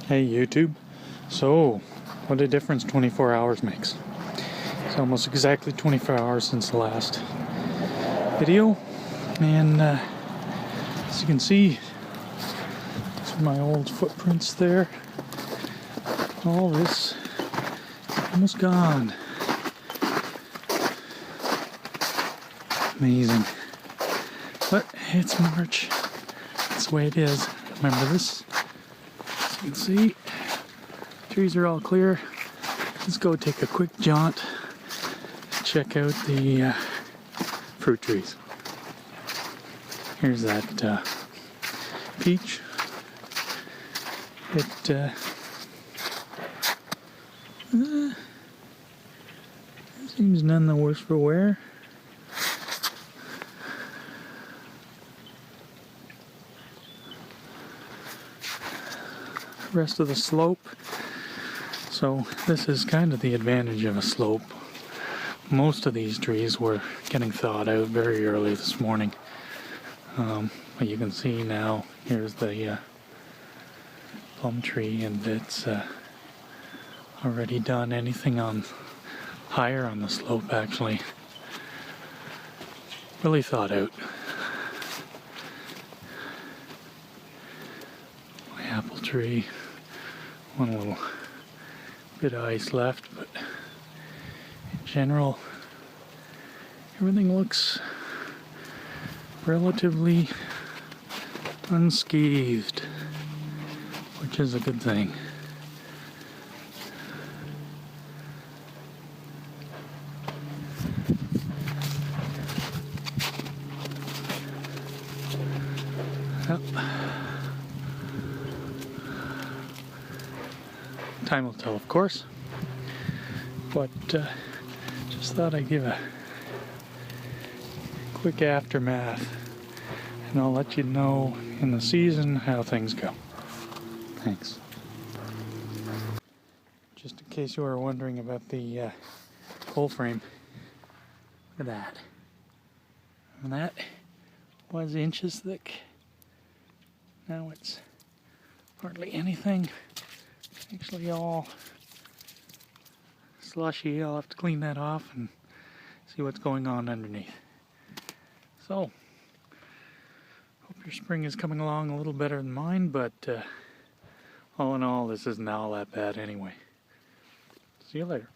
Hey YouTube, so what a difference 24 hours makes. It's almost exactly 24 hours since the last video, and as you can see, these are my old footprints there. All this almost gone. Amazing. But it's March. That's the way it is. Remember this? As you can see, trees are all clear. Let's go take a quick jaunt, check out the fruit trees. Here's that peach. It seems none the worse for wear. Rest of the slope. So this is kind of the advantage of a slope. Most of these trees were getting thawed out very early this morning. But you can see now, here's the plum tree, and it's already done. Anything on higher on the slope actually really thawed out. My apple tree, one little bit of ice left, but in general everything looks relatively unscathed, which is a good thing. Yep. Time will tell, of course, but just thought I'd give a quick aftermath, and I'll let you know in the season how things go. Thanks. Just in case you were wondering about the pole frame, look at that. And that was inches thick. Now it's hardly anything. Actually all slushy. I'll have to clean that off and see what's going on underneath. So, hope your spring is coming along a little better than mine, but all in all, this isn't all that bad anyway. See you later.